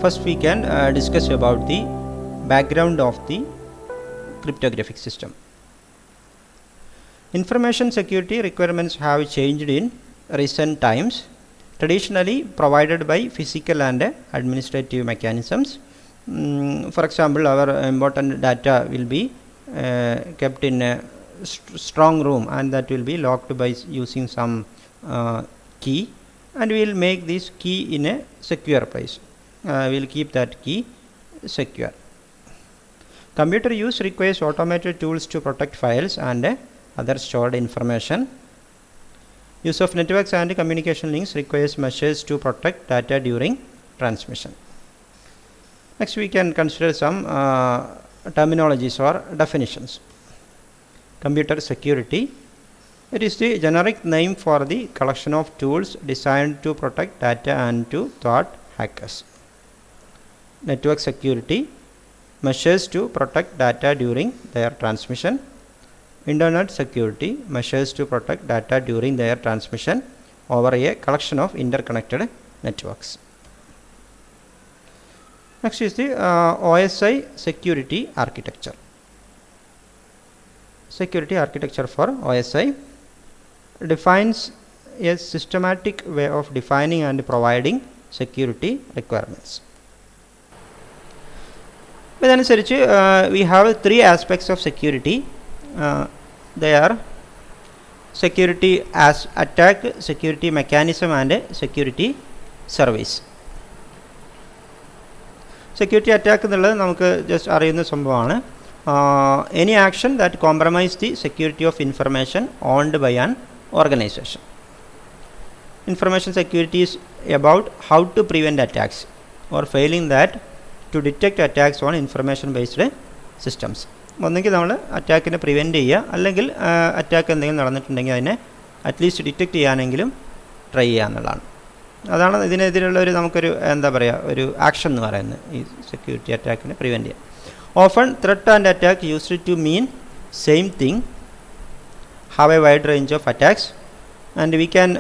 First we can discuss about the background of the cryptographic system. Information security requirements have changed in recent times, traditionally provided by physical and administrative mechanisms. For example, our important data will be kept in a strong room, and that will be locked by using some key, and we will make this key in a secure place. We will keep that key secure. Computer use requires automated tools to protect files and other stored information. Use of networks and communication links requires measures to protect data during transmission. Next, we can consider some terminologies or definitions. Computer security. It is the generic name for the collection of tools designed to protect data and to thwart hackers. Network security. Measures to protect data during their transmission. Internet security. Measures to protect data during their transmission over a collection of interconnected networks. Next is the OSI security architecture. Security architecture for OSI defines a systematic way of defining and providing security requirements. We have three aspects of security. They are security as attack, security mechanism, and security service. Security attack എന്നുള്ളത് നമുക്ക് just അറിയുന്ന സംഭവമാണ്. Any action that compromise the security of information owned by an organization. Information security is about how to prevent attacks or failing that to detect attacks on information based systems. ഒന്നെങ്കിൽ നമ്മൾ അറ്റാക്കിനെ prevent ചെയ്യുക, അല്ലെങ്കിൽ attack എന്തെങ്കിലും നടന്നിട്ടുണ്ടെങ്കിൽ അതിനെ at least detect ചെയ്യാനെങ്കിലും try ചെയ്യുക എന്നുള്ളതാണ്. അതാണ് ഇതിനെതിരുള്ള നമുക്കൊരു എന്താ പറയുക, ഒരു ആക്ഷൻ എന്ന് പറയുന്നത്, ഈ സെക്യൂരിറ്റി അറ്റാക്കിനെ പ്രിവെൻറ്റ് ചെയ്യുക. Often threat and attack used to mean same thing, have a wide range of attacks, and we can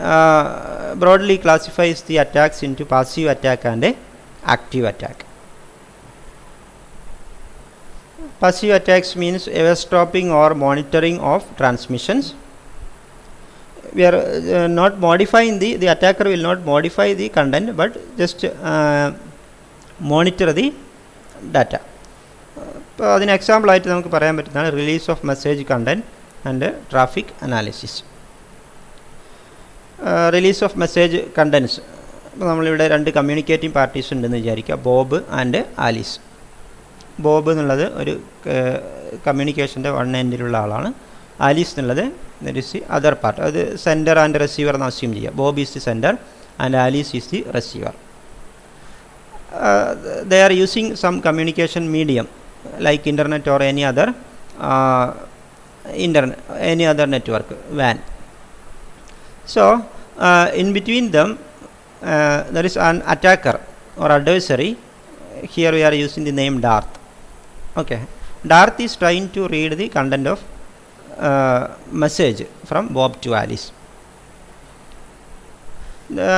broadly classify the attacks into passive attack and active attack. Passive attacks means eavesdropping or monitoring of transmissions. We are not modifying the attacker will not modify the content, but just monitor the data. ഇപ്പോൾ അതിന് example ആയിട്ട് നമുക്ക് പറയാൻ പറ്റുന്നതാണ് release of message content and traffic analysis. Release of message contents, ഇപ്പോൾ നമ്മളിവിടെ രണ്ട് communicating parties ഉണ്ടെന്ന് വിചാരിക്കുക, ബോബ് ആൻഡ് ആലീസ്. ബോബ് എന്നുള്ളത് ഒരു കമ്മ്യൂണിക്കേഷൻ്റെ വൺ എൻഡിലുള്ള ആളാണ്. ആലീസ് എന്നുള്ളത് ദി അതർ പാർട്ട്, അത് സെൻഡർ ആൻഡ് റിസീവർ എന്ന് അസ്യൂം ചെയ്യുക. Bob is the sender and Alice is the receiver. They are using some communication medium like internet or any other network, WAN. So in between them there is an attacker or adversary. Here we are using the name Darth. Okay, Darth is trying to read the content of message from Bob to Alice.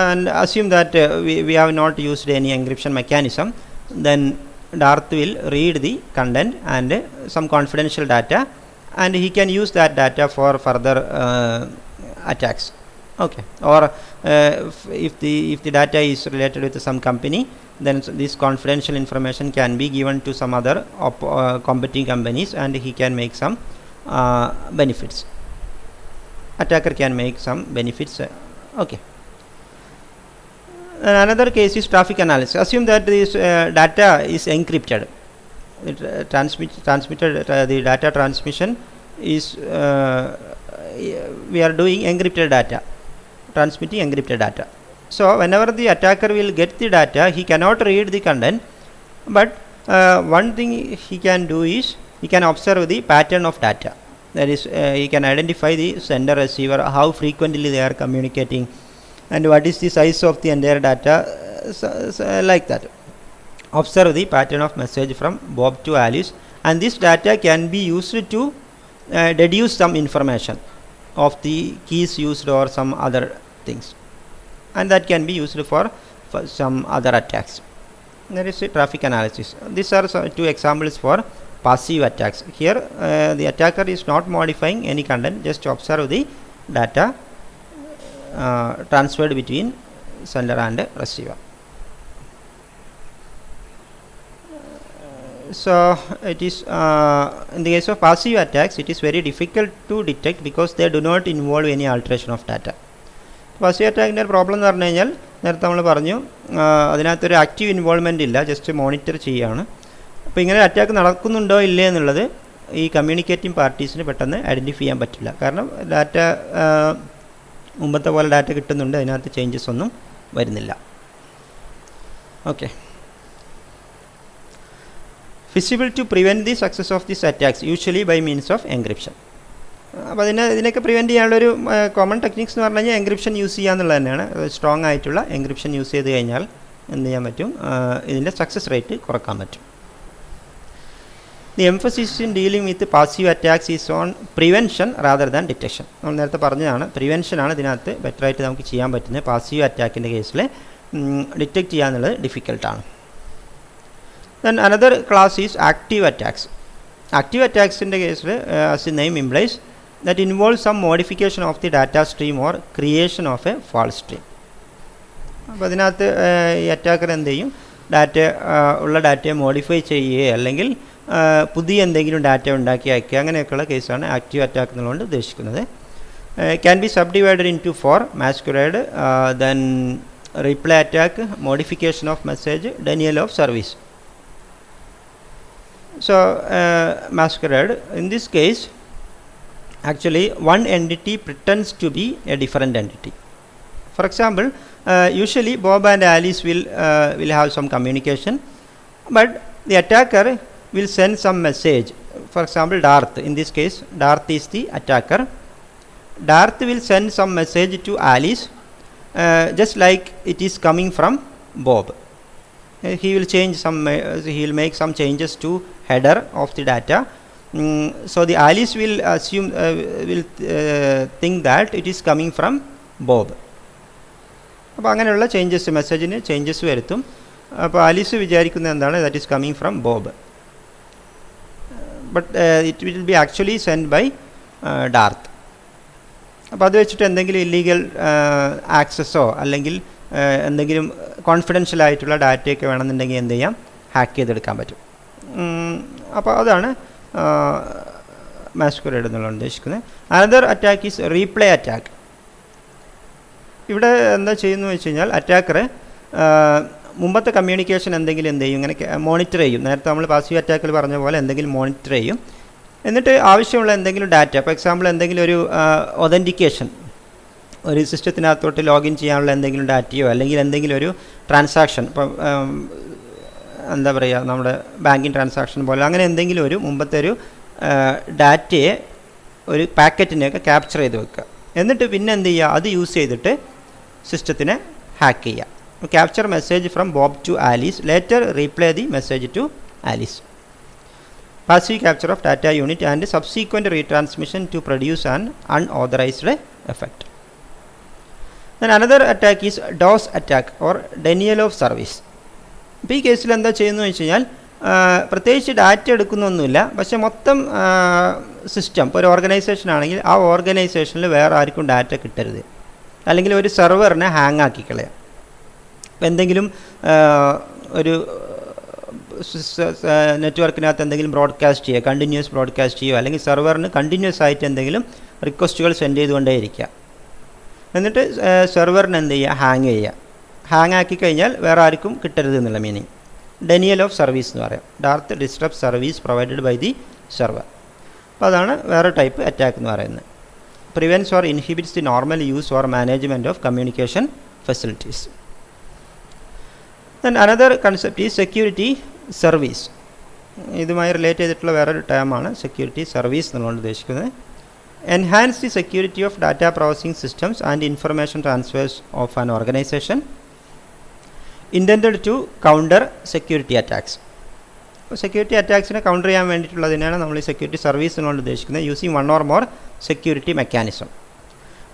And assume that we have not used any encryption mechanism, then Darth will read the content and some confidential data, and he can use that data for further attacks. Okay, or if the data is related with some company, then this confidential information can be given to some other competing companies, and he can make some benefits. Attacker can make some benefits. Okay. Another case is traffic analysis. Assume that this data is encrypted. The data transmission is we are doing encrypted data, transmitting encrypted data. So whenever the attacker will get the data, he cannot read the content, but one thing he can do is he can observe the pattern of data. That is, he can identify the sender receiver, how frequently they are communicating, and what is the size of the entire data, like that. Observe the pattern of message from Bob to Alice, and this data can be used to deduce some information of the keys used or some other things, and that can be used for some other attacks. There is traffic analysis. These are two examples for passive attacks. Here the attacker is not modifying any content, just observe the data transferred between sender and receiver. So it is in the case of passive attacks, it is very difficult to detect because they do not involve any alteration of data. Passive attack problem എന്ന് പറഞ്ഞു കഴിഞ്ഞാൽ നേരത്തെ നമ്മൾ പറഞ്ഞു അതിനകത്തൊരു active involvement ഇല്ല, just monitor ചെയ്യുകയാണ്. അപ്പോൾ ഇങ്ങനെ അറ്റാക്ക് നടക്കുന്നുണ്ടോ ഇല്ലേ എന്നുള്ളത് ഈ കമ്മ്യൂണിക്കേറ്റിംഗ് പാർട്ടീസിന് പെട്ടെന്ന് ഐഡൻറ്റിഫൈ ചെയ്യാൻ പറ്റില്ല. കാരണം ഡാറ്റ മുമ്പത്തെ പോലെ ഡാറ്റ കിട്ടുന്നുണ്ട്, അതിനകത്ത് ചേഞ്ചസ് ഒന്നും വരുന്നില്ല. Okay. Feasible to prevent the success of these attacks usually by means of encryption. അപ്പോൾ ഇതിനൊക്കെ പ്രിവെൻറ്റ് ചെയ്യാനുള്ളൊരു കോമൺ ടെക്നിക്സ് എന്ന് പറഞ്ഞു കഴിഞ്ഞാൽ എൻക്രിപ്ഷൻ യൂസ് ചെയ്യുക എന്നുള്ളത് തന്നെയാണ്. സ്ട്രോങ് ആയിട്ടുള്ള എൻക്രിപ്ഷൻ യൂസ് ചെയ്ത് കഴിഞ്ഞാൽ എന്ത് ചെയ്യാൻ പറ്റും, ഇതിൻ്റെ സക്സസ് റേറ്റ് കുറക്കാൻ പറ്റും. The emphasis in dealing with passive attacks is on prevention rather than detection. നമ്മൾ നേരത്തെ പറഞ്ഞതാണ്, പ്രിവെൻഷനാണ് ഇതിനകത്ത് ബെറ്ററായിട്ട് നമുക്ക് ചെയ്യാൻ പറ്റുന്നത്. പാസീവ് അറ്റാക്കിൻ്റെ കേസിൽ ഡിറ്റക്റ്റ് ചെയ്യുക എന്നുള്ളത് ഡിഫിക്കൽട്ടാണ്. Then another class is active attacks. Active attacks in the case, as the name implies, that involves some modification of the data stream or creation of a false stream. അപ്പോൾ അതിനകത്ത് ഈ attacker എന്ത് ചെയ്യും, ഉള്ള ഡാറ്റയെ modify ചെയ്യുകയോ അല്ലെങ്കിൽ പുതിയ എന്തെങ്കിലും ഡാറ്റ ഉണ്ടാക്കി അയക്കുക, അങ്ങനെയൊക്കെയുള്ള കേസാണ് ആക്റ്റീവ് അറ്റാക്ക് എന്നുകൊണ്ട് ഉദ്ദേശിക്കുന്നത്. Can be sub divided in to 4: Masquerade, then replay attack, modification of message, denial of service. So Masquerade, in this case actually one entity pretends to be a different entity. For example, usually Bob and Alice will have some communication, but the attacker will send some message. For example, Darth, in this case Darth is the attacker. Darth will send some message to Alice just like it is coming from Bob. He will change some, he will make some changes to header of the data. So the Alice will assume think that it is coming from Bob. അപ്പോൾ അങ്ങനെയുള്ള changes, മെസ്സേജിന് changes വരുത്തും. അപ്പോൾ Alice വിചാരിക്കുന്നത് എന്താണ്, that is coming from Bob, but it will be actually send by Darth. അപ്പോൾ അത് വെച്ചിട്ട് എന്തെങ്കിലും ഇല്ലീഗൽ ആക്സസോ അല്ലെങ്കിൽ എന്തെങ്കിലും കോൺഫിഡൻഷ്യൽ ആയിട്ടുള്ള ഡാറ്റയൊക്കെ വേണമെന്നുണ്ടെങ്കിൽ എന്ത് ചെയ്യാം, ഹാക്ക് ചെയ്തെടുക്കാൻ പറ്റും. അപ്പോൾ അതാണ് മാസ്കുറേഡ് എന്നുള്ള ഉദ്ദേശിക്കുന്നത്. Another attack is replay attack. ഇവിടെ എന്താ ചെയ്യുന്നത് വെച്ച് കഴിഞ്ഞാൽ അറ്റാക്കർ മുമ്പത്തെ കമ്മ്യൂണിക്കേഷൻ എന്തെങ്കിലും എന്ത് ചെയ്യും, ഇങ്ങനെ മോണിറ്റർ ചെയ്യും. നേരത്തെ നമ്മൾ പാസീവ് അറ്റാക്കിൽ പറഞ്ഞ പോലെ എന്തെങ്കിലും മോണിറ്റർ ചെയ്യും. എന്നിട്ട് ആവശ്യമുള്ള എന്തെങ്കിലും ഡാറ്റ, ഫോർ എക്സാമ്പിൾ എന്തെങ്കിലും ഒരു ഒതൻറ്റിക്കേഷൻ, ഒരു സിസ്റ്റത്തിനകത്തോട്ട് ലോഗിൻ ചെയ്യാനുള്ള എന്തെങ്കിലും ഡാറ്റയോ അല്ലെങ്കിൽ എന്തെങ്കിലും ഒരു ട്രാൻസാക്ഷൻ, ഇപ്പം എന്താ പറയുക, നമ്മുടെ ബാങ്കിങ് ട്രാൻസാക്ഷൻ പോലെ അങ്ങനെ എന്തെങ്കിലും ഒരു മുമ്പത്തെ ഒരു ഡാറ്റയെ, ഒരു പാക്കറ്റിനെയൊക്കെ ക്യാപ്ചർ ചെയ്ത് വെക്കുക. എന്നിട്ട് പിന്നെ എന്ത് ചെയ്യുക, അത് യൂസ് ചെയ്തിട്ട് സിസ്റ്റത്തിനെ ഹാക്ക് ചെയ്യുക. Capture message from Bob to Alice, later replay the message to Alice. Passive capture of data unit and subsequent retransmission to produce an unauthorised effect. Then another attack is DOS attack or denial of service. ഇപ്പോൾ ഈ കേസിൽ എന്താ ചെയ്യുന്നത് വെച്ച് കഴിഞ്ഞാൽ പ്രത്യേകിച്ച് data എടുക്കുന്നൊന്നുമില്ല, പക്ഷേ മൊത്തം സിസ്റ്റം, ഇപ്പോൾ ഒരു ഓർഗനൈസേഷൻ ആണെങ്കിൽ ആ ഓർഗനൈസേഷനിൽ വേറെ ആർക്കും ഡാറ്റ കിട്ടരുത്, അല്ലെങ്കിൽ ഒരു സെർവറിനെ ഹാങ് ആക്കി കളയാം. ഇപ്പോൾ എന്തെങ്കിലും ഒരു നെറ്റ്വർക്കിനകത്ത് എന്തെങ്കിലും ബ്രോഡ്കാസ്റ്റ് ചെയ്യുക, കണ്ടിന്യൂസ് ബ്രോഡ്കാസ്റ്റ് ചെയ്യുക, അല്ലെങ്കിൽ സെർവറിന് കണ്ടിന്യൂസ് ആയിട്ട് എന്തെങ്കിലും റിക്വസ്റ്റുകൾ സെൻഡ് ചെയ്തുകൊണ്ടേയിരിക്കുക. എന്നിട്ട് സെർവറിന് എന്ത് ചെയ്യുക, ഹാങ് ചെയ്യുക. ഹാങ് ആക്കി കഴിഞ്ഞാൽ വേറെ ആർക്കും കിട്ടരുത് എന്നുള്ള മീനിങ്. ഡെനിയൽ ഓഫ് സർവീസ് എന്ന് പറയാം. Darth disturb service provided by the server. അപ്പോൾ അതാണ് വേറെ ടൈപ്പ് അറ്റാക്ക് എന്ന് പറയുന്നത്. Prevents or inhibits the normal use or management of communication facilities. Then another concept is security service. ഇതുമായി റിലേറ്റ് ചെയ്തിട്ടുള്ള വേറൊരു ടേമാണ് സെക്യൂരിറ്റി സർവീസ് എന്നുള്ളത് ഉദ്ദേശിക്കുന്നത്. Enhance the security of data processing systems and information transfers of an organization, intended to counter security attacks. Security അറ്റാക്സിനെ counter ചെയ്യാൻ വേണ്ടിയിട്ടുള്ളതിനാണ് നമ്മൾ ഈ സെക്യൂരിറ്റി സർവീസ് എന്നുകൊണ്ട് ഉദ്ദേശിക്കുന്നത്. Using one or more security mechanism.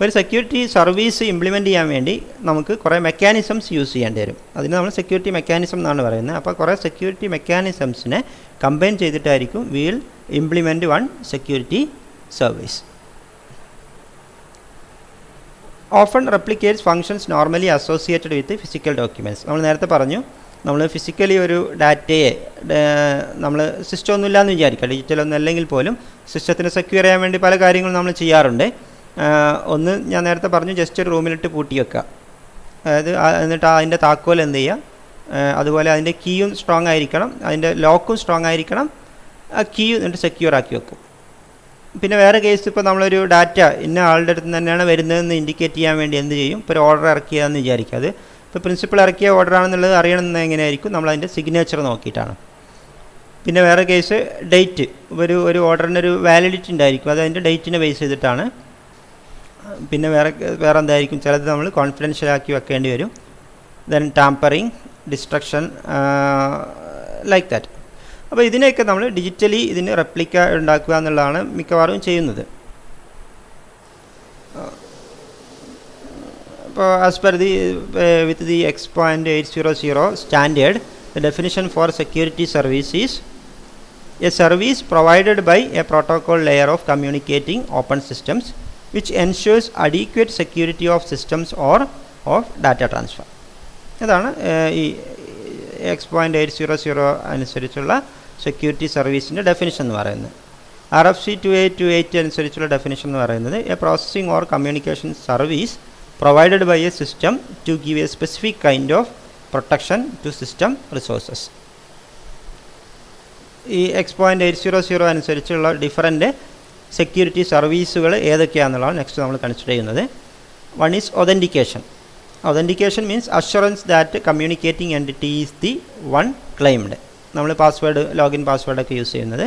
അപ്പോൾ ഒരു സെക്യൂരിറ്റി സർവീസ് ഇംപ്ലിമെൻറ്റ് ചെയ്യാൻ വേണ്ടി നമുക്ക് കുറേ മെക്കാനിസംസ് യൂസ് ചെയ്യേണ്ടി വരും. അതിന് നമ്മൾ സെക്യൂരിറ്റി മെക്കാനിസം എന്നാണ് പറയുന്നത്. അപ്പോൾ കുറേ സെക്യൂരിറ്റി മെക്കാനിസംസിനെ കമ്പൈൻ ചെയ്തിട്ടായിരിക്കും will implement one security service. Often replicates functions normally associated with physical documents. നമ്മൾ നേരത്തെ പറഞ്ഞു, നമ്മൾ ഫിസിക്കലി ഒരു ഡാറ്റയെ നമ്മൾ സിസ്റ്റം ഒന്നുമില്ല എന്ന് വിചാരിക്കുക, ഡിജിറ്റൽ ഒന്നും അല്ലെങ്കിൽ പോലും സിസ്റ്റത്തിനെ സെക്യൂർ ചെയ്യാൻ വേണ്ടി പല കാര്യങ്ങളും നമ്മൾ ചെയ്യാറുണ്ട്. ഒന്ന് ഞാൻ നേരത്തെ പറഞ്ഞു, ജസ്റ്റ് ഒരു റൂമിലിട്ട് പൂട്ടി വെക്കുക, അതായത് എന്നിട്ട് അതിൻ്റെ താക്കോൽ എന്ത് ചെയ്യുക, അതുപോലെ അതിൻ്റെ കീയും സ്ട്രോങ് ആയിരിക്കണം, അതിൻ്റെ ലോക്കും സ്ട്രോങ് ആയിരിക്കണം, ആ കീ എന്നിട്ട് സെക്യൂർ ആക്കി വെക്കും. പിന്നെ വേറെ കേസ്, ഇപ്പോൾ നമ്മളൊരു ഡാറ്റ ഇന്ന ആളുടെ അടുത്ത് തന്നെയാണ് വരുന്നതെന്ന് ഇൻഡിക്കേറ്റ് ചെയ്യാൻ വേണ്ടി എന്ത് ചെയ്യും, ഇപ്പോൾ ഒരു ഓർഡർ ഇറക്കിയതെന്ന് വിചാരിക്കുക, അത് ഇപ്പോൾ പ്രിൻസിപ്പൾ ഇറക്കിയ ഓർഡർ ആണെന്നുള്ളത് അറിയണമെന്ന് എങ്ങനെയായിരിക്കും, നമ്മളതിൻ്റെ സിഗ്നേച്ചർ നോക്കിയിട്ടാണ്. പിന്നെ വേറെ കേസ് ഡേറ്റ്, ഒരു ഓർഡറിനൊരു വാലിഡിറ്റി ഉണ്ടായിരിക്കും, അത് അതിൻ്റെ ഡേറ്റിനെ ബേസ് ചെയ്തിട്ടാണ്. പിന്നെ വേറെ എന്തായിരിക്കും, ചിലത് നമ്മൾ കോൺഫിഡൻഷ്യലാക്കി വെക്കേണ്ടി വരും. Then tampering, destruction, like that. അപ്പോൾ ഇതിനെയൊക്കെ നമ്മൾ ഡിജിറ്റലി ഇതിന് റെപ്ലിക്ക ഉണ്ടാക്കുക എന്നുള്ളതാണ് മിക്കവാറും ചെയ്യുന്നത്. അപ്പോൾ as per with the X.800 standard, the definition for security service is a service provided by a protocol layer of communicating open systems which ensures adequate security of systems or of data transfer. ഇതാണ് ഈ X.800 അനുസരിച്ചുള്ള security സർവീസിൻ്റെ definition എന്ന് പറയുന്നത്. RFC 2828 അനുസരിച്ചുള്ള definition എന്ന് പറയുന്നത് A processing or communication service provided by a system to give a specific kind of protection to system resources. ഈ X.800 അനുസരിച്ചുള്ള ഡിഫറൻറ്റ് സെക്യൂരിറ്റി സർവീസുകൾ ഏതൊക്കെയാണെന്നുള്ളതാണ് നെക്സ്റ്റ് നമ്മൾ കൺസിഡർ ചെയ്യുന്നത്. One is authentication. Authentication means assurance that communicating entity is the one claimed. നമ്മൾ password, login പാസ്വേഡൊക്കെ use ചെയ്യുന്നത്.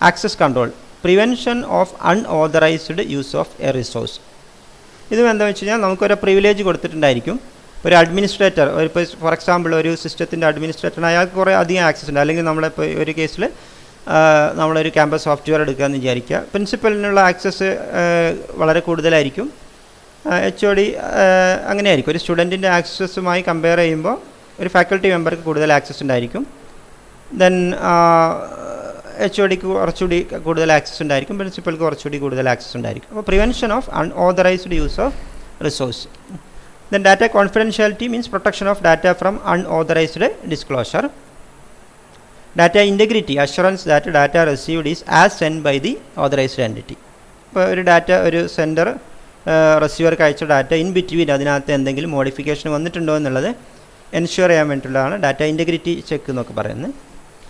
Access control, prevention of unauthorised use of A resource. ഇതും എന്താണെന്ന് വെച്ച് കഴിഞ്ഞാൽ നമുക്കൊരു പ്രിവിലേജ് കൊടുത്തിട്ടുണ്ടായിരിക്കും. ഒരു അഡ്മിനിസ്ട്രേറ്റർ, ഇപ്പോൾ ഫോർ എക്സാമ്പിൾ ഒരു സിസ്റ്റത്തിൻ്റെ അഡ്മിനിസ്ട്രേറ്ററിന് അയാൾക്ക് കുറേ അധികം ആക്സസ് ഉണ്ട്. അല്ലെങ്കിൽ നമ്മളിപ്പോൾ ഒരു കേസിൽ നമ്മളൊരു ക്യാമ്പസ് സോഫ്റ്റ്വെയർ എടുക്കുകയെന്ന് വിചാരിക്കുക, പ്രിൻസിപ്പലിനുള്ള ആക്സസ് വളരെ കൂടുതലായിരിക്കും. HOD അങ്ങനെയായിരിക്കും. ഒരു സ്റ്റുഡൻറ്റിൻ്റെ ആക്സസുമായി കമ്പയർ ചെയ്യുമ്പോൾ ഒരു ഫാക്കൽറ്റി മെമ്പർക്ക് കൂടുതൽ ആക്സസ് ഉണ്ടായിരിക്കും. ദെൻ HODക്ക് കുറച്ചുകൂടി കൂടുതൽ ആക്സസ് ഉണ്ടായിരിക്കും, പ്രിൻസിപ്പൽക്ക് കുറച്ചുകൂടി കൂടുതൽ ആക്സസ് ഉണ്ടായിരിക്കും. അപ്പോൾ prevention of unauthorised use of resource. Then data confidentiality means protection of data from unauthorized disclosure. Data integrity, assurance that data received is as sent by the authorized entity. ഇപ്പോൾ ഒരു data, ഒരു sender റിസീവർക്ക് അയച്ച data in between അതിനകത്ത് എന്തെങ്കിലും modification വന്നിട്ടുണ്ടോ എന്നുള്ളത് ensure ചെയ്യാൻ വേണ്ടിയിട്ടുള്ളതാണ് ഡാറ്റ ഇൻറ്റഗ്രിറ്റി ചെക്ക് എന്നൊക്കെ പറയുന്നത്.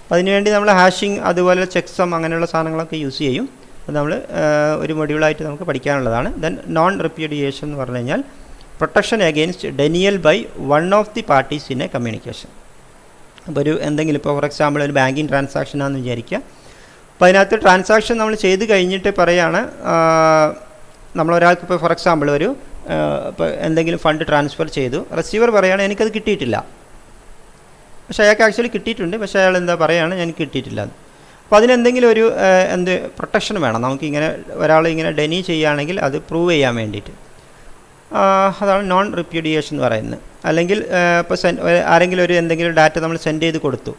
അപ്പോൾ അതിനുവേണ്ടി നമ്മൾ ഹാഷിങ്, അതുപോലെ ചെക്സം, അങ്ങനെയുള്ള സാധനങ്ങളൊക്കെ യൂസ് ചെയ്യും. അത് നമ്മൾ ഒരു മൊഡ്യൂളായിട്ട് നമുക്ക് പഠിക്കാനുള്ളതാണ്. ദെൻ നോൺ റിപ്യൂഡിയേഷൻ എന്ന് പറഞ്ഞു കഴിഞ്ഞാൽ protection against denial by one of the parties in a communication. അപ്പോൾ ഒരു എന്തെങ്കിലും, ഇപ്പോൾ ഫോർ എക്സാമ്പിൾ ഒരു ബാങ്കിങ് ട്രാൻസാക്ഷൻ ആണെന്ന് വിചാരിക്കുക. അപ്പോൾ അതിനകത്ത് ട്രാൻസാക്ഷൻ നമ്മൾ ചെയ്ത് കഴിഞ്ഞിട്ട് പറയുകയാണ്, നമ്മളൊരാൾക്ക് ഇപ്പോൾ ഫോർ എക്സാമ്പിൾ ഇപ്പോൾ എന്തെങ്കിലും ഫണ്ട് ട്രാൻസ്ഫർ ചെയ്തു, റിസീവർ പറയുകയാണ് എനിക്കത് കിട്ടിയിട്ടില്ല. പക്ഷേ അയാൾക്ക് ആക്ച്വലി കിട്ടിയിട്ടുണ്ട്, പക്ഷേ അയാൾ എന്താ പറയുകയാണ് എനിക്ക് കിട്ടിയിട്ടില്ല. അപ്പോൾ അതിനെന്തെങ്കിലും ഒരു പ്രൊട്ടക്ഷൻ വേണം നമുക്കിങ്ങനെ. ഒരാൾ ഇങ്ങനെ ഡെനി ചെയ്യുകയാണെങ്കിൽ അത് പ്രൂവ് ചെയ്യാൻ വേണ്ടിയിട്ട്. അതാണ് നോൺ റിപ്യൂഡിയേഷൻ എന്ന് പറയുന്നത്. അല്ലെങ്കിൽ ഇപ്പോൾ ആരെങ്കിലും എന്തെങ്കിലും ഡാറ്റ നമ്മൾ സെൻഡ് ചെയ്ത് കൊടുത്തു,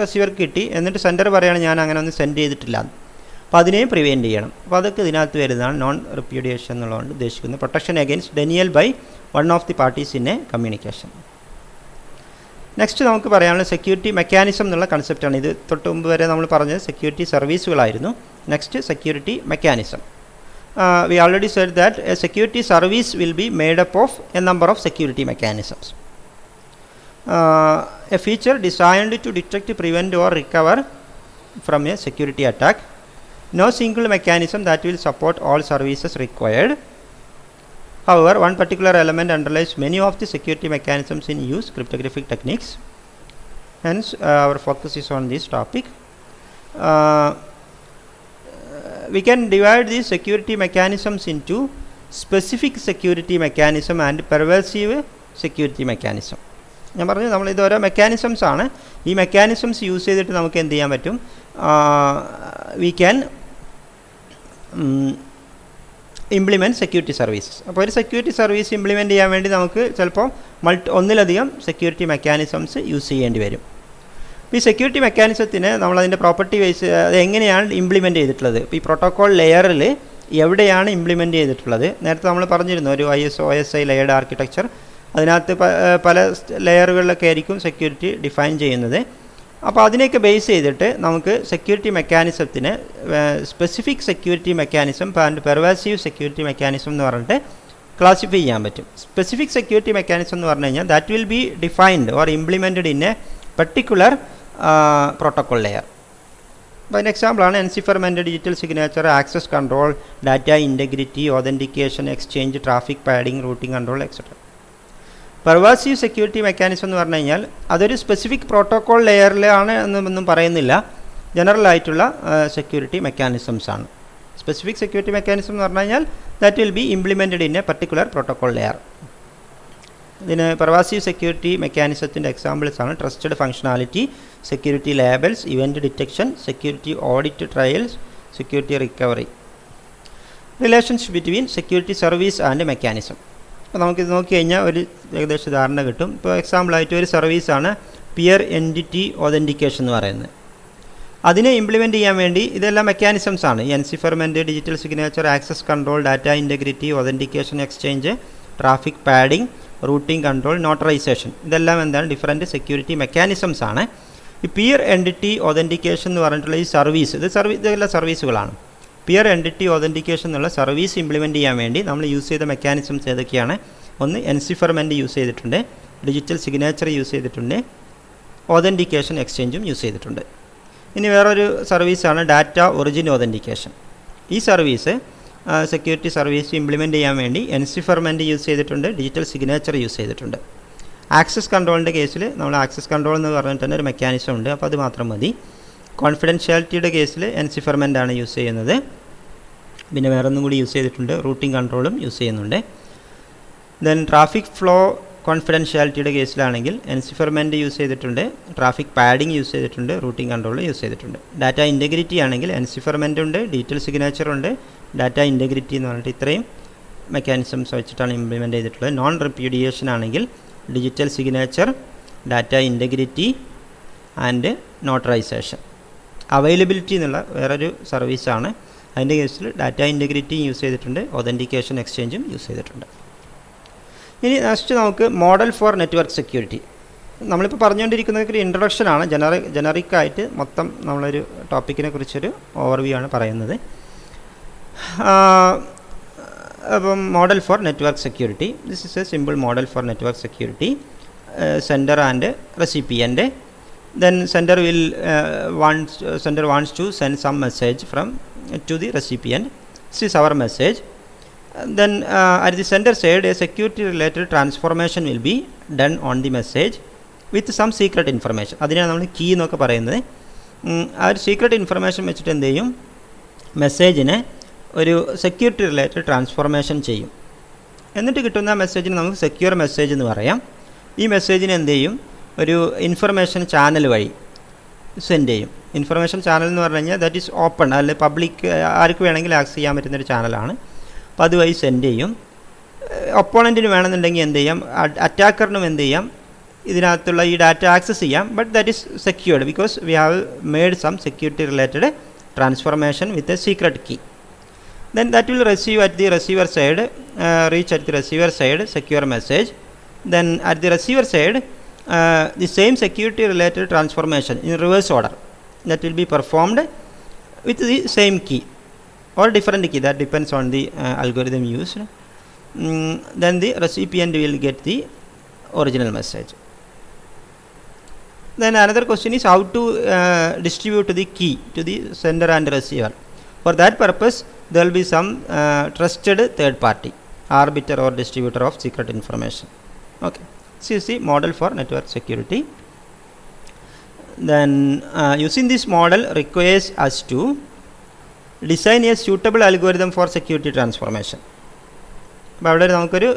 റിസീവർക്ക് കിട്ടി, എന്നിട്ട് സെൻഡർ പറയുകയാണ് ഞാൻ അങ്ങനെ ഒന്നും സെൻഡ് ചെയ്തിട്ടില്ല. അപ്പോൾ അതിനെയും പ്രിവെൻറ്റ് ചെയ്യണം. അപ്പോൾ അതൊക്കെ ഇതിനകത്ത് വരുന്നതാണ് നോൺ റിപ്യൂഡിയേഷൻ എന്നുള്ളതുകൊണ്ട് ഉദ്ദേശിക്കുന്നത്. Protection against denial by one of the parties in a communication. Next നമുക്ക് പറയാനുള്ള സെക്യൂരിറ്റി മെക്കാനിസം എന്നുള്ള കൺസെപ്റ്റാണ്. ഇത് തൊട്ട് മുമ്പ് വരെ നമ്മൾ പറഞ്ഞത് സെക്യൂരിറ്റി സർവീസുകളായിരുന്നു. Next security mechanism. We already said that a security service will be made up of a number of security mechanisms. A feature designed to detect, prevent or recover from a security attack. No single mechanism that will support all services required. However, one particular element underlies many of the security mechanisms in use, cryptographic techniques. Hence, our focus is on this topic. We can divide these security mechanisms into specific security mechanism and pervasive security mechanism. ഞാൻ പറഞ്ഞു നമ്മളിത് ഓരോ mechanisms ആണ്. ഈ mechanisms use ചെയ്തിട്ട് നമുക്ക് എന്ത് ചെയ്യാൻ പറ്റും, we can implement security services. അപ്പോൾ ഒരു സെക്യൂരിറ്റി സർവീസ് ഇംപ്ലിമെൻറ്റ് ചെയ്യാൻ വേണ്ടി നമുക്ക് ചിലപ്പോൾ ഒന്നിലധികം സെക്യൂരിറ്റി മെക്കാനിസംസ് യൂസ് ചെയ്യേണ്ടി വരും. ഈ സെക്യൂരിറ്റി മെക്കാനിസത്തിന് നമ്മളതിൻ്റെ പ്രോപ്പർട്ടി വൈസ് അത് എങ്ങനെയാണ് ഇംപ്ലിമെൻറ്റ് ചെയ്തിട്ടുള്ളത്, ഇപ്പോൾ ഈ പ്രോട്ടോക്കോൾ ലെയറിൽ എവിടെയാണ് ഇംപ്ലിമെൻറ്റ് ചെയ്തിട്ടുള്ളത്. നേരത്തെ നമ്മൾ പറഞ്ഞിരുന്നു ഒരു OSI ലെയർഡ് ആർക്കിടെക്ചർ, അതിനകത്ത് പല ലെയറുകളിലൊക്കെ ആയിരിക്കും സെക്യൂരിറ്റി ഡിഫൈൻ ചെയ്യുന്നത്. അപ്പോൾ അതിനെയൊക്കെ ബേസ് ചെയ്തിട്ട് നമുക്ക് സെക്യൂരിറ്റി മെക്കാനിസത്തിന് specific security mechanism and pervasive security mechanism എന്ന് പറഞ്ഞിട്ട് ക്ലാസിഫൈ ചെയ്യാൻ പറ്റും. സ്പെസിഫിക് സെക്യൂരിറ്റി മെക്കാനിസം എന്ന് പറഞ്ഞു കഴിഞ്ഞാൽ that will be defined or implemented in a particular protocol layer. അപ്പോൾ അതിന് എക്സാമ്പിളാണ് encipherment, digital signature, access control, data integrity, authentication, exchange, traffic padding, routing control etcetera. Pervasive security mechanism എന്ന് പറഞ്ഞു കഴിഞ്ഞാൽ അതൊരു സ്പെസിഫിക് പ്രോട്ടോക്കോൾ ലെയറിലാണ് എന്നൊന്നും പറയുന്നില്ല, ജനറൽ ആയിട്ടുള്ള സെക്യൂരിറ്റി മെക്കാനിസംസ് ആണ്. സ്പെസിഫിക് സെക്യൂരിറ്റി മെക്കാനിസം എന്ന് പറഞ്ഞു കഴിഞ്ഞാൽ that will B implemented in a particular protocol layer. ഇതിന് പെർവാസീവ് സെക്യൂരിറ്റി മെക്കാനിസത്തിൻ്റെ എക്സാമ്പിൾസ് ആണ് trusted functionality, security labels, event detection, security audit trials, security recovery. Relationship between security service and mechanism. അപ്പോൾ നമുക്കിത് നോക്കി കഴിഞ്ഞാൽ ഒരു ഏകദേശ ധാരണ കിട്ടും. ഇപ്പോൾ എക്സാമ്പിളായിട്ട് ഒരു സർവീസാണ് പിയർ എൻറ്റിറ്റി ഓതൻറ്റിക്കേഷൻ എന്ന് പറയുന്നത്. അതിനെ ഇംപ്ലിമെൻറ്റ് ചെയ്യാൻ വേണ്ടി ഇതെല്ലാം മെക്കാനിസംസ് ആണ്. Encipherment, digital signature, access control, data integrity, authentication, exchange, traffic padding, routing control, notarization, ഇതെല്ലാം എന്താണ് ഡിഫറൻറ്റ് സെക്യൂരിറ്റി മെക്കാനിസംസ് ആണ്. ഈ പിയർ എൻറ്റിറ്റി ഓതൻറ്റിക്കേഷൻ എന്ന് പറഞ്ഞിട്ടുള്ള ഈ സർവീസ്, ഇതെല്ലാം സർവീസുകളാണ്. പിയർ എൻറ്റിറ്റി ഓതൻറ്റിക്കേഷൻ എന്നുള്ള സർവീസ് ഇംപ്ലിമെൻറ്റ് ചെയ്യാൻ വേണ്ടി നമ്മൾ യൂസ് ചെയ്ത മെക്കാനിസംസ് ഏതൊക്കെയാണ്? ഒന്ന് എൻസിഫർമെൻറ്റ് യൂസ് ചെയ്തിട്ടുണ്ട്, ഡിജിറ്റൽ സിഗ്നേച്ചർ യൂസ് ചെയ്തിട്ടുണ്ട്, ഓതൻറ്റിക്കേഷൻ എക്സ്ചേഞ്ചും യൂസ് ചെയ്തിട്ടുണ്ട്. ഇനി വേറൊരു സർവീസാണ് ഡാറ്റ ഒറിജിൻ ഓതൻറ്റിക്കേഷൻ. ഈ സർവീസ് സെക്യൂരിറ്റി സർവീസ് ഇംപ്ലിമെൻറ്റ് ചെയ്യാൻ വേണ്ടി എൻസിഫർമെൻറ്റ് യൂസ് ചെയ്തിട്ടുണ്ട്, ഡിജിറ്റൽ സിഗ്നേച്ചർ യൂസ് ചെയ്തിട്ടുണ്ട്. ആക്സസ് കൺട്രോളിൻ്റെ കേസിൽ നമ്മൾ ആക്സസ് കൺട്രോൾ എന്ന് പറഞ്ഞിട്ട് തന്നെ ഒരു മെക്കാനിസം ഉണ്ട്, അപ്പോൾ അത് മാത്രം മതി. കോൺഫിഡൻഷ്യാലിറ്റിയുടെ കേസിൽ എൻസിഫർമെൻ്റ് ആണ് യൂസ് ചെയ്യുന്നത്. പിന്നെ വേറെ ഒന്നും കൂടി യൂസ് ചെയ്തിട്ടുണ്ട്, റൂട്ടിംഗ് കൺട്രോളും യൂസ് ചെയ്യുന്നുണ്ട്. ദെൻ ട്രാഫിക് ഫ്ലോ കോൺഫിഡൻഷ്യാലിറ്റിയുടെ കേസിലാണെങ്കിൽ എൻസിഫർമെൻറ്റ് യൂസ് ചെയ്തിട്ടുണ്ട്, ട്രാഫിക് പാഡിംഗ് യൂസ് ചെയ്തിട്ടുണ്ട്, റൂട്ടിംഗ് കൺട്രോൾ യൂസ് ചെയ്തിട്ടുണ്ട്. ഡാറ്റ ഇൻറ്റഗ്രിറ്റി ആണെങ്കിൽ എൻസിഫർമെൻ്റ് ഉണ്ട്, ഡിജിറ്റൽ സിഗ്നേച്ചർ ഉണ്ട്, ഡാറ്റ ഇൻറ്റഗ്രിറ്റി എന്ന് പറഞ്ഞിട്ട് ഇത്രയും മെക്കാനിസംസ് വെച്ചിട്ടാണ് ഇംപ്ലിമെൻറ്റ് ചെയ്തിട്ടുള്ളത്. നോൺ റിപ്യൂഡിയേഷൻ ആണെങ്കിൽ digital signature, data integrity and notarization. Availability എന്നുള്ള വേറൊരു സർവീസാണ്. അതിൻ്റെ കേസിൽ ഡാറ്റ ഇൻറ്റഗ്രിറ്റിയും യൂസ് ചെയ്തിട്ടുണ്ട്, ഓതൻറ്റിക്കേഷൻ എക്സ്ചേഞ്ചും യൂസ് ചെയ്തിട്ടുണ്ട്. ഇനി നെക്സ്റ്റ് നമുക്ക് മോഡൽ ഫോർ നെറ്റ്വർക്ക് സെക്യൂരിറ്റി. നമ്മളിപ്പോൾ പറഞ്ഞുകൊണ്ടിരിക്കുന്നതൊക്കെ ഒരു ഇൻട്രൊഡക്ഷനാണ്, ജനറിക്കായിട്ട് മൊത്തം നമ്മളൊരു ടോപ്പിക്കിനെ കുറിച്ചൊരു ഓവർവ്യൂ ആണ് പറയുന്നത്. അപ്പം model for network security, this is a simple model for network security. Sender and recipient. Then sender wants to send some message to the recipient. This is our message. Then at the sender side, a security related transformation will be done on the message with some secret information. അതിനാണ് നമ്മൾ key എന്നൊക്കെ പറയുന്നത്. ആ ഒരു secret information വെച്ചിട്ട് എന്ത് ചെയ്യും, മെസ്സേജിനെ ഒരു സെക്യൂരിറ്റി റിലേറ്റഡ് ട്രാൻസ്ഫോർമേഷൻ ചെയ്യും. എന്നിട്ട് കിട്ടുന്ന മെസ്സേജിന് നമുക്ക് സെക്യൂർ മെസ്സേജ് എന്ന് പറയാം. ഈ മെസ്സേജിന് എന്ത് ചെയ്യും, ഒരു ഇൻഫർമേഷൻ ചാനൽ വഴി സെൻഡ് ചെയ്യും. ഇൻഫർമേഷൻ ചാനൽ എന്ന് പറഞ്ഞു കഴിഞ്ഞാൽ ദാറ്റ് ഈസ് ഓപ്പൺ, അല്ലെങ്കിൽ പബ്ലിക്, ആർക്ക് വേണമെങ്കിൽ ആക്സസ് ചെയ്യാൻ പറ്റുന്നൊരു ചാനലാണ്. അപ്പോൾ അതുവഴി സെൻഡ് ചെയ്യും. ഒപ്പോണൻറ്റിന് വേണമെന്നുണ്ടെങ്കിൽ എന്ത് ചെയ്യാം, അറ്റാക്കറിനും എന്ത് ചെയ്യാം, ഇതിനകത്തുള്ള ഈ ഡാറ്റ ആക്സസ് ചെയ്യാം. But that is secured because we have made some security related transformation with a secret key. Then that will receive at the receiver side, reach at the receiver side secure message. Then at the receiver side, the same security related transformation in reverse order that will be performed with the same key or different key, that depends on the algorithm used. Then the recipient will get the original message. Then another question is how to distribute the key to the sender and receiver. For that purpose, there will be some trusted third party, arbiter or distributor of secret information. Okay, this is the model for network security. Then using this model requires us to design a suitable algorithm for security transformation. അപ്പോൾ അവിടെ നമുക്കൊരു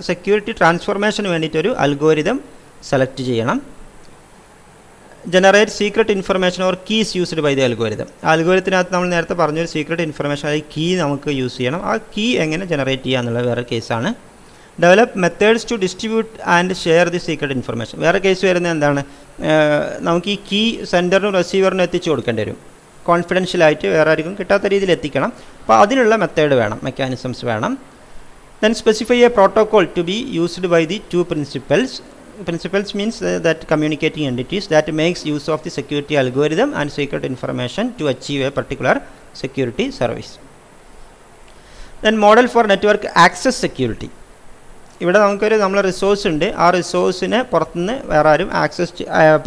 security ട്രാൻസ്ഫോർമേഷന് വേണ്ടിയിട്ടൊരു algorithm select ചെയ്യണം. generate secret information or keys used by the algorithm. അൽഗോരിതത്തിനകത്ത് നമ്മൾ നേരത്തെ പറഞ്ഞൊരു secret information അത് കീ നമുക്ക് യൂസ് ചെയ്യണം. ആ കീ എങ്ങനെ ജനറേറ്റ് ചെയ്യുക എന്നുള്ള വേറെ കേസാണ്. Develop methods to distribute and share the secret information. വേറെ കേസ് വരുന്നത് എന്താണ്, നമുക്ക് ഈ കീ സെൻഡറിനും റിസീവറിനും എത്തിച്ചു കൊടുക്കേണ്ടി വരും. കോൺഫിഡൻഷ്യലായിട്ട് വേറെ ആർക്കും കിട്ടാത്ത രീതിയിൽ എത്തിക്കണം. അപ്പോൾ അതിനുള്ള മെത്തേഡ് വേണം, മെക്കാനിസംസ് വേണം. Then specify a protocol to be used by the two principals. Principals means that communicating entities that makes use of the security algorithm and secret information to achieve a particular security service. Then model for network access security. ഇവിടെ നമുക്കൊരു നമ്മളെ resource ഉണ്ട്. ആ റിസോഴ്സിനെ പുറത്തുനിന്ന് വേറെ ആരും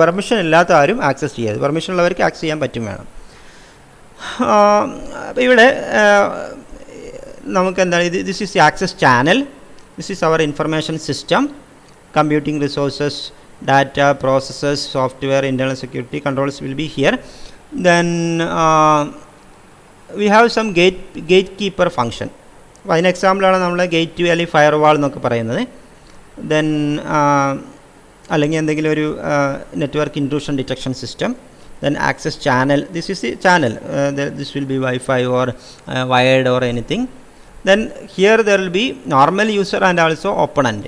permission ഇല്ലാത്ത ആരും ആക്സസ് ചെയ്യാതെ, പെർമിഷൻ ഉള്ളവർക്ക് ആക്സസ് ചെയ്യാൻ പറ്റും വേണം. അപ്പോൾ ഇവിടെ നമുക്ക് എന്താണ് ഇത്, this is the access channel, this is our information system, computing resources, data, processes, software, internal security controls will be here. Then we have some gate keeper function. അപ്പോൾ അതിന് എക്സാമ്പിളാണ് നമ്മൾ ഗേറ്റ് വേ അല്ലെങ്കിൽ ഫയർ വാൾ എന്നൊക്കെ പറയുന്നത്. ദെൻ അല്ലെങ്കിൽ എന്തെങ്കിലും ഒരു network intrusion detection system. Then access channel, this is the channel, this will be Wi-Fi or wired or anything. Then here there will be normal user and also opponent.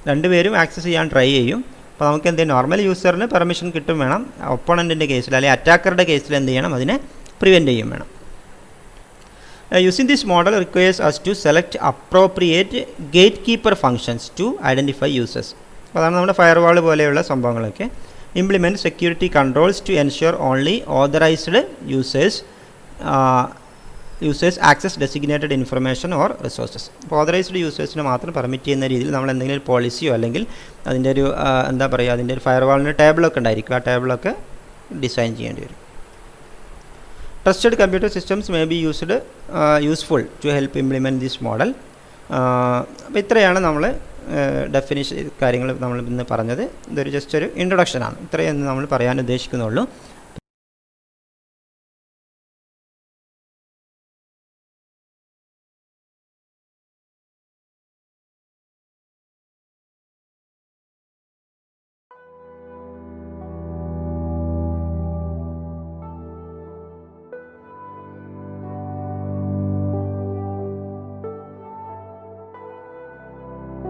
രണ്ടുപേരും access ചെയ്യാൻ try ചെയ്യും. അപ്പോൾ നമുക്ക് എന്ത് ചെയ്യും, normal യൂസറിന് permission കിട്ടും വേണം, ഒപ്പോണൻറ്റിൻ്റെ കേസിൽ അല്ലെങ്കിൽ അറ്റാക്കറുടെ കേസിൽ എന്ത് ചെയ്യണം, അതിനെ പ്രിവെൻറ്റ് ചെയ്യും വേണം. Using this model requires us to select appropriate gatekeeper functions to identify users. അപ്പോൾ അതാണ് നമ്മുടെ ഫയർവാൾ പോലെയുള്ള സംഭവങ്ങളൊക്കെ. Implement security controls to ensure only authorized users access designated information or resources. അപ്പോൾ ഓതറൈസ്ഡ് യൂസേഴ്സിന് മാത്രം പെർമിറ്റ് ചെയ്യുന്ന രീതിയിൽ നമ്മൾ എന്തെങ്കിലും ഒരു പോളിസിയോ അല്ലെങ്കിൽ അതിൻ്റെ ഒരു എന്താ പറയുക, അതിൻ്റെ ഒരു ഫയർവാളിൻ്റെ ടേബിളൊക്കെ ഉണ്ടായിരിക്കും. ആ ടേബിളൊക്കെ ഡിസൈൻ ചെയ്യേണ്ടി വരും. Trusted computer systems may be useful to help implement this model. അപ്പോൾ ഇത്രയാണ് നമ്മൾ ഡെഫിനിഷൻ കാര്യങ്ങൾ നമ്മൾ ഇന്ന് പറഞ്ഞത്. ഇതൊരു ജസ്റ്റ് ഒരു ഇൻട്രൊഡക്ഷനാണ്. ഇത്രയും നമ്മൾ പറയാൻ ഉദ്ദേശിക്കുന്നുള്ളൂ.